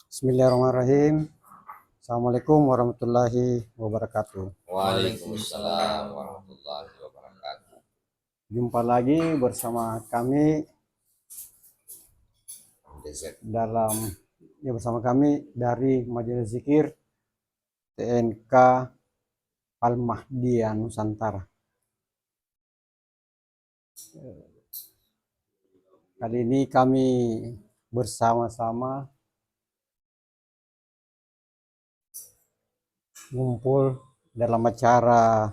Bismillahirrahmanirrahim. Assalamualaikum warahmatullahi wabarakatuh. Waalaikumsalam warahmatullahi wabarakatuh. Jumpa lagi bersama kami bersama kami dari Majelis Zikir TNK Al-Mahdiyah Nusantara. Kali ini kami bersama-sama ngumpul dalam acara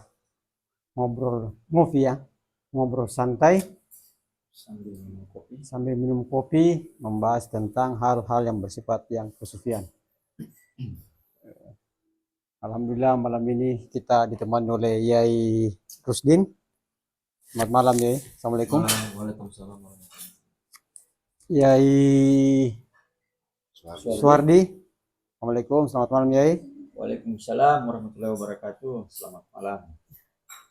ngobrol santai sambil minum kopi, membahas tentang hal-hal yang bersifat yang kesufian. Alhamdulillah malam ini kita ditemani oleh Yai Rusdin. Selamat malam Yai. Assalamualaikum. Waalaikumsalam. Yai Suwardi. Assalamualaikum. Selamat malam Yai. Waalaikumsalam warahmatullahi wabarakatuh. Selamat malam.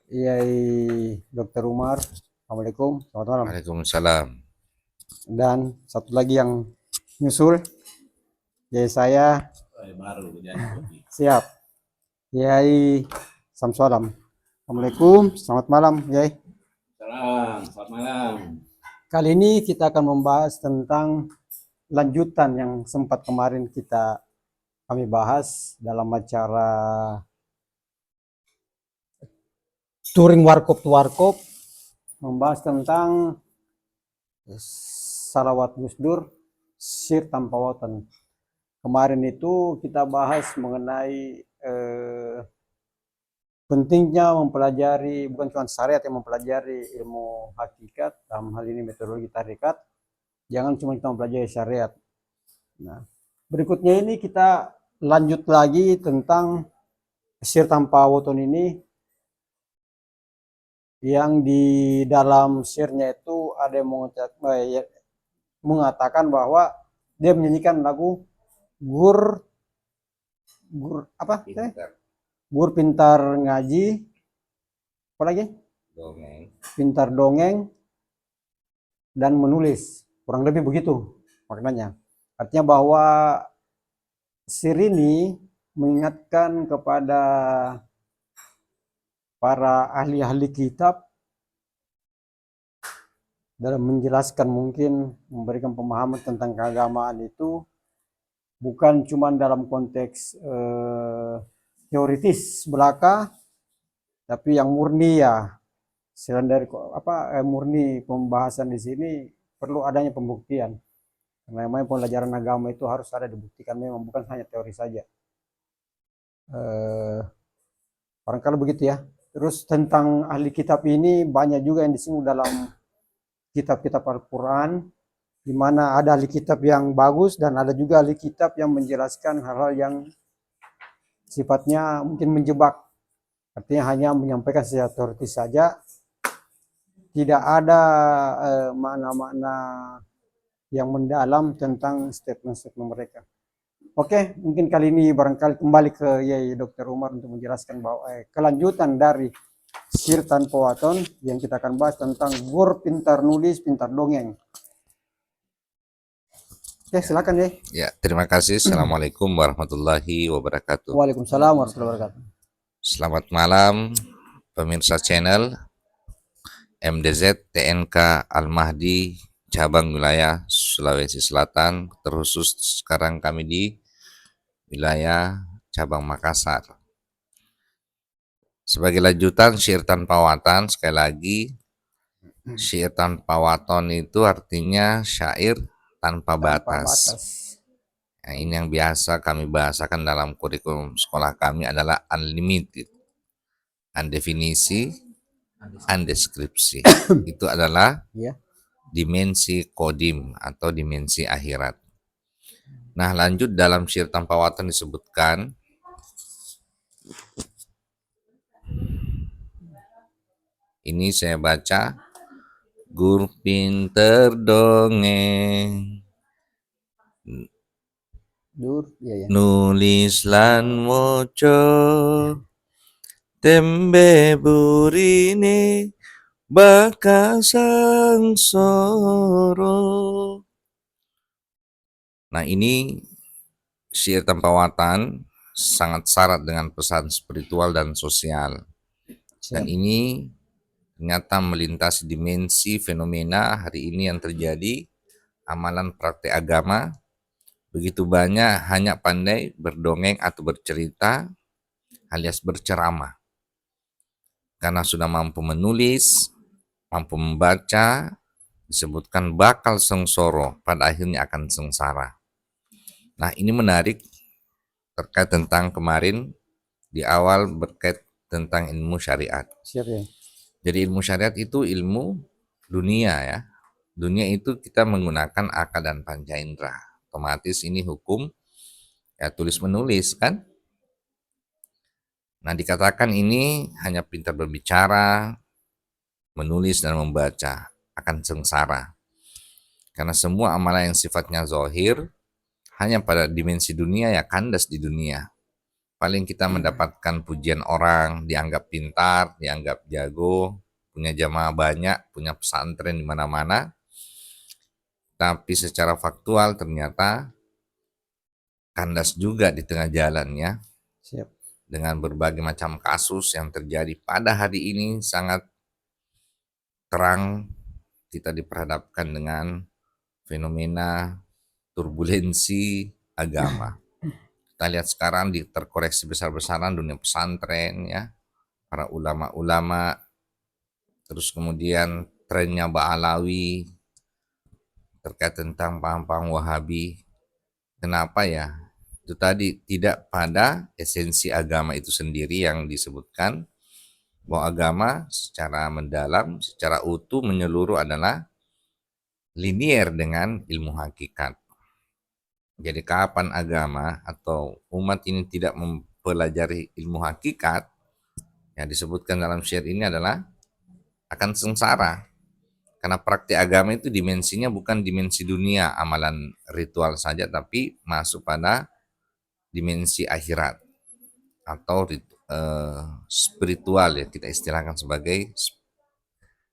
Yai Dr. Umar. Assalamualaikum. Selamat malam. Waalaikumsalam. Dan satu lagi yang nyusul, Yai saya. Baru Siap. Yai Samsualam. Assalamualaikum. Selamat malam Yai. Selamat malam. Kali ini kita akan membahas tentang lanjutan yang sempat kemarin kami bahas dalam acara touring warkop to warkop, membahas tentang salawat Gus Dur, sir tanpa watan. Kemarin itu kita bahas mengenai pentingnya mempelajari bukan cuma syariat, yang mempelajari ilmu hakikat, dalam hal ini metodologi tarekat. Jangan cuma kita mempelajari syariat. Nah, berikutnya ini kita lanjut lagi tentang sir tanpa waton ini, yang di dalam sirnya itu ada yang mengatakan bahwa dia menyanyikan lagu gur apa? Gur pintar ngaji, apa lagi? Pintar dongeng dan menulis, kurang lebih begitu maknanya. Artinya bahwa sir ini mengingatkan kepada para ahli-ahli kitab dalam menjelaskan, mungkin memberikan pemahaman tentang keagamaan itu bukan cuma dalam konteks teoritis belaka, tapi yang murni ya. Selain dari murni pembahasan di sini, perlu adanya pembuktian. Karena memang pelajaran agama itu harus ada dibuktikan, memang bukan hanya teori saja. Barangkali begitu ya. Terus tentang ahli kitab ini banyak juga yang disinggung dalam kitab-kitab Al-Quran, di mana ada ahli kitab yang bagus dan ada juga ahli kitab yang menjelaskan hal-hal yang sifatnya mungkin menjebak. Artinya hanya menyampaikan secara teoritis saja, tidak ada makna-makna yang mendalam tentang statement-statement mereka. Oke, mungkin kali ini barangkali kembali ke Yai Dr. Umar untuk menjelaskan bahwa kelanjutan dari sir tanpa waton yang kita akan bahas tentang gur pintar nulis, pintar dongeng. Oke, silakan ya. Ya, terima kasih. Assalamualaikum warahmatullahi wabarakatuh. Waalaikumsalam warahmatullahi wabarakatuh. Selamat malam pemirsa channel MDZ TNK Al-Mahdi cabang wilayah Sulawesi Selatan, terkhusus sekarang kami di wilayah cabang Makassar. Sebagai lanjutan syair tanpa watan, sekali lagi syair tanpa waton itu artinya syair tanpa batas. Nah, ini yang biasa kami bahasakan dalam kurikulum sekolah kami adalah unlimited, undefinisi, undeskripsi. Itu adalah dimensi kodim atau dimensi akhirat. Nah, lanjut dalam syair tanpa watan disebutkan ini, saya baca, gur pinter dongeng nulis lan moco tembe burine baka sangsara. Nah, ini syair tanpa watan sangat syarat dengan pesan spiritual dan sosial. Dan Siap. ini ternyata melintasi dimensi fenomena hari ini yang terjadi, amalan praktek agama, begitu banyak hanya pandai berdongeng atau bercerita alias berceramah. Karena sudah mampu menulis, mampu membaca, disebutkan bakal sengsara, pada akhirnya akan sengsara. Nah, ini menarik terkait tentang kemarin di awal berkait tentang ilmu syariat. Siap ya. Jadi ilmu syariat itu ilmu dunia ya. Dunia itu kita menggunakan akal dan panca indera. Otomatis ini hukum ya tulis menulis kan. Nah, dikatakan ini hanya pintar berbicara, menulis dan membaca akan sengsara. Karena semua amalan yang sifatnya zahir hanya pada dimensi dunia ya kandas di dunia. Paling kita mendapatkan pujian orang, dianggap pintar, dianggap jago, punya jamaah banyak, punya pesantren di mana-mana. Tapi secara faktual ternyata kandas juga di tengah jalannya. Siap. Dengan berbagai macam kasus yang terjadi pada hari ini sangat terang kita diperhadapkan dengan fenomena turbulensi agama. Kita lihat sekarang terkoreksi besar-besaran dunia pesantren ya, para ulama-ulama, terus kemudian trennya Ba'alawi terkait tentang paham-paham Wahabi. Kenapa ya? Itu tadi tidak pada esensi agama itu sendiri yang disebutkan bahwa agama secara mendalam, secara utuh menyeluruh adalah linier dengan ilmu hakikat. Jadi kapan agama atau umat ini tidak mempelajari ilmu hakikat, yang disebutkan dalam syair ini adalah akan sengsara. Karena praktik agama itu dimensinya bukan dimensi dunia, amalan ritual saja, tapi masuk pada dimensi akhirat atau spiritual ya, kita istilahkan sebagai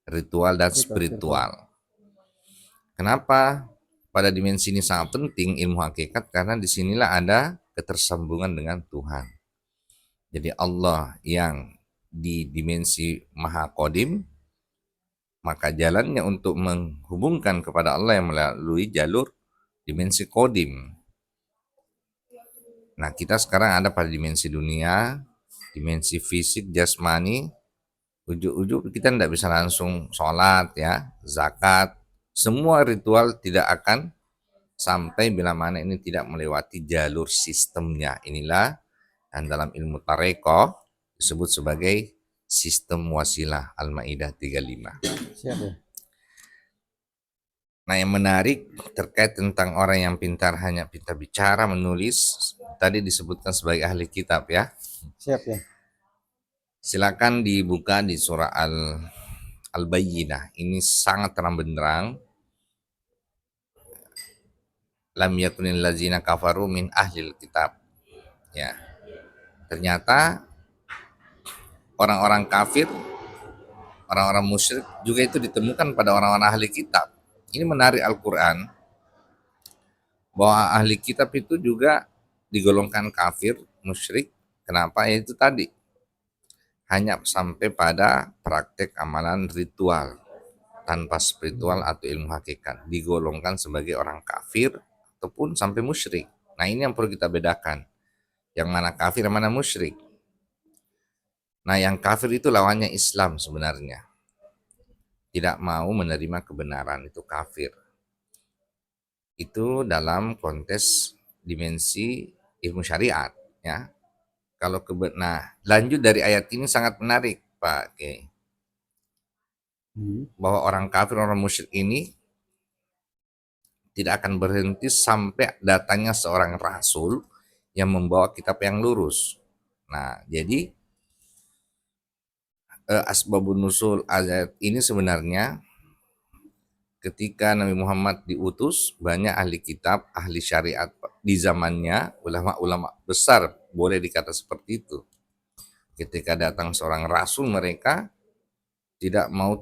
ritual dan spiritual. Kenapa pada dimensi ini sangat penting ilmu hakikat? Karena disinilah ada ketersambungan dengan Tuhan. Jadi Allah yang di dimensi Maha Qadim, maka jalannya untuk menghubungkan kepada Allah yang melalui jalur dimensi Qadim. Nah, kita sekarang ada pada dimensi dunia, dimensi fisik, jasmani, ujuk-ujuk kita tidak bisa langsung sholat ya, zakat, semua ritual tidak akan sampai bila mana ini tidak melewati jalur sistemnya. Inilah yang dalam ilmu tarekoh disebut sebagai sistem wasilah Al-Maidah 35. Siap ya. Nah, yang menarik terkait tentang orang yang pintar hanya pintar bicara, menulis, tadi disebutkan sebagai ahli kitab ya. Siap ya. Silakan dibuka di surah Al-Bayyinah. Ini sangat terang benderang. Lam yakunil lazina kafaru min ahlil kitab. Ya. Ternyata orang-orang kafir, orang-orang musyrik juga itu ditemukan pada orang-orang ahli kitab. Ini menarik Al-Quran, bahwa ahli kitab itu juga digolongkan kafir, musyrik. Kenapa? Ya itu tadi, hanya sampai pada praktek amalan ritual, tanpa spiritual atau ilmu hakikat. Digolongkan sebagai orang kafir, ataupun sampai musyrik. Nah, ini yang perlu kita bedakan. Yang mana kafir, yang mana musyrik. Nah, yang kafir itu lawannya Islam sebenarnya. Tidak mau menerima kebenaran, itu kafir. Itu dalam konteks dimensi ilmu syariat ya. Kalau nah, lanjut dari ayat ini sangat menarik Pak Oke. Bahwa orang kafir, orang musyrik ini tidak akan berhenti sampai datangnya seorang rasul yang membawa kitab yang lurus. Nah, jadi asbabun nusul ayat ini sebenarnya ketika Nabi Muhammad diutus, banyak ahli kitab, ahli syariat di zamannya, ulama-ulama besar, boleh dikata seperti itu. Ketika datang seorang rasul, mereka tidak mau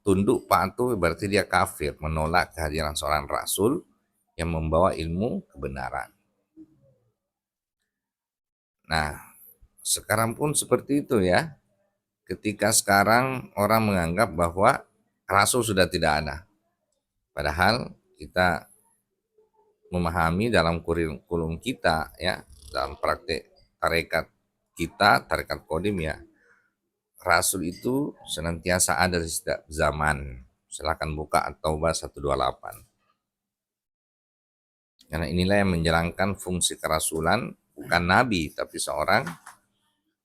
tunduk patuh, berarti dia kafir, menolak kehadiran seorang rasul yang membawa ilmu kebenaran. Nah, sekarang pun seperti itu ya. Ketika sekarang orang menganggap bahwa rasul sudah tidak ada. Padahal kita memahami dalam kurikulum kita ya, dalam praktek tarekat kita, tarekat kodim ya, rasul itu senantiasa ada di setiap zaman. Silakan buka At-Taubah 128. Karena inilah yang menjalankan fungsi kerasulan, bukan nabi tapi seorang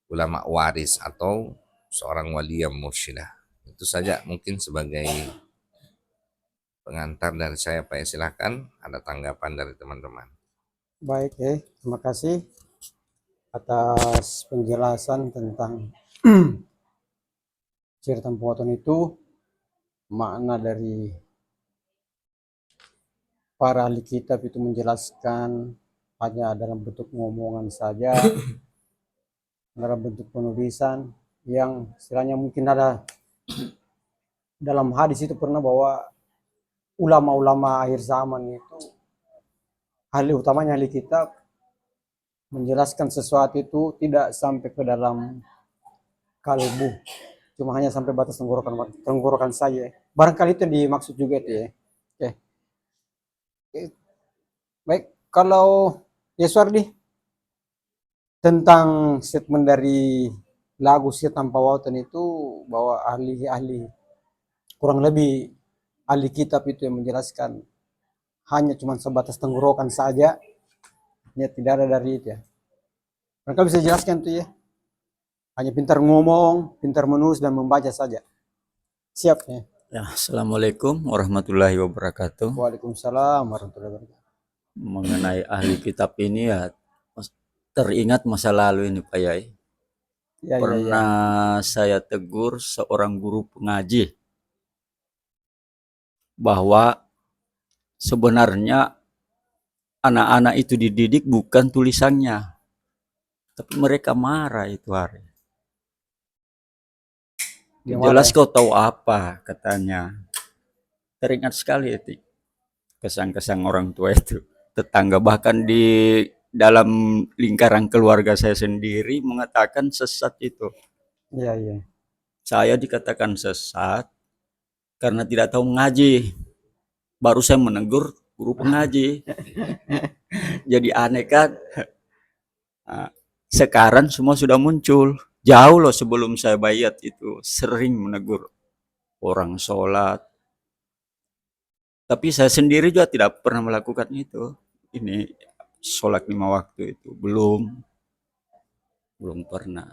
ulama waris atau seorang wali yang mursyidah. Itu saja mungkin sebagai pengantar dari saya, Pak. Silahkan ada tanggapan dari teman-teman. Baik, terima kasih atas penjelasan tentang sihir tanpa waton itu. Makna dari para ahli kitab itu menjelaskan hanya dalam bentuk ngomongan saja, dalam bentuk penulisan yang istilahnya mungkin ada dalam hadis itu pernah bahwa ulama-ulama akhir zaman itu, ahli utamanya ahli kitab, menjelaskan sesuatu itu tidak sampai ke dalam kalbu, cuma hanya sampai batas tenggorokan saja. Barangkali itu yang dimaksud juga itu ya. Oke. Baik, kalau Yeswardi tentang statement dari lagu Sihir Tanpa Waton itu, bahwa ahli-ahli, kurang lebih ahli kitab itu yang menjelaskan hanya cuma sebatas tenggorokan saja, ya tidak ada dari itu ya. Mereka bisa jelaskan tuh ya, hanya pintar ngomong, pintar menulis dan membaca saja. Siap ya. Ya, Assalamualaikum warahmatullahi wabarakatuh. Waalaikumsalam warahmatullahi wabarakatuh. Mengenai ahli kitab ini ya teringat masa lalu ini Pak Yai. Ya, ya, ya. Pernah saya tegur seorang guru pengaji bahwa sebenarnya anak-anak itu dididik bukan tulisannya, tapi mereka marah itu hari. Dia Jelas marah ya? kau tahu apa, katanya. Teringat sekali itu kesan-kesan orang tua itu. Tetangga bahkan di dalam lingkaran keluarga saya sendiri mengatakan sesat itu. Iya, iya. Saya dikatakan sesat karena tidak tahu mengaji. Baru saya menegur guru pengaji. Jadi aneh kan? Nah, sekarang semua sudah muncul. Jauh loh sebelum saya bayat itu sering menegur orang sholat. Tapi saya sendiri juga tidak pernah melakukan itu. Ini sholat 5 waktu itu belum pernah.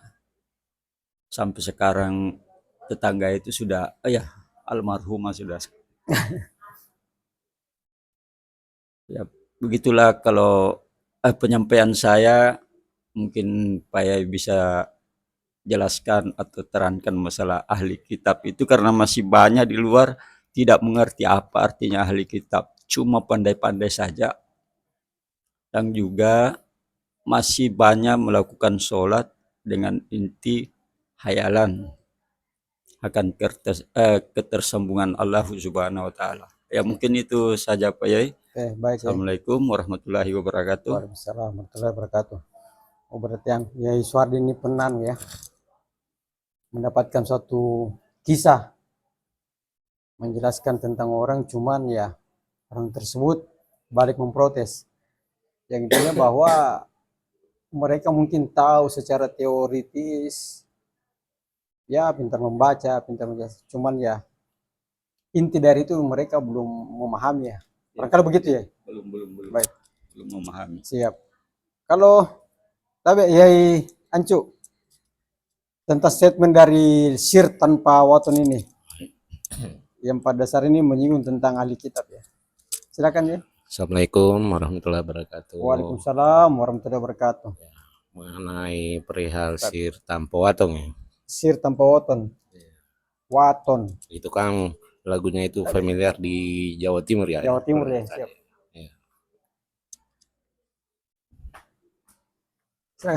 Sampai sekarang tetangga itu sudah, ya almarhumah sudah. Ya begitulah kalau penyampaian saya, mungkin Pak Yai bisa jelaskan atau terangkan masalah ahli kitab itu, karena masih banyak di luar tidak mengerti apa artinya ahli kitab, cuma pandai-pandai saja, dan juga masih banyak melakukan sholat dengan inti hayalan akan ketersambungan Allah Subhanahu wa taala. Ya mungkin itu saja Pak Yai. Baik ya. Assalamualaikum warahmatullahi wabarakatuh. Waalaikumsalam warahmatullahi wabarakatuh. Oh, berarti yang Yai Suwardi ini pernah ya mendapatkan suatu kisah menjelaskan tentang orang, cuman ya orang tersebut balik memprotes. Yang intinya bahwa mereka mungkin tahu secara teoritis, ya pintar membaca, pintar menjelaskan, cuman ya inti dari itu mereka belum memahami ya. Barangkali begitu ya? Belum. Baik. Belum memahami. Siap. Kalau tapi Yai Ancu tentang statement dari Sihir Tanpa Waton ini, yang pada dasar ini menyinggung tentang ahli kitab ya. Silakan ya. Assalamualaikum warahmatullahi wabarakatuh. Waalaikumsalam warahmatullahi wabarakatuh. Mengenai perihal sihir tanpa waton ya. Sihir Tanpa Waton. Waton. Itu kan lagunya itu familiar di Jawa Timur ya. Jawa Timur ya, siap. Ya.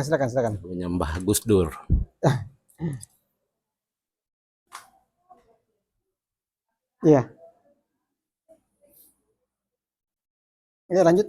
Silakan. Lagunya Mbah Gus Dur. Iya. Ya lanjut.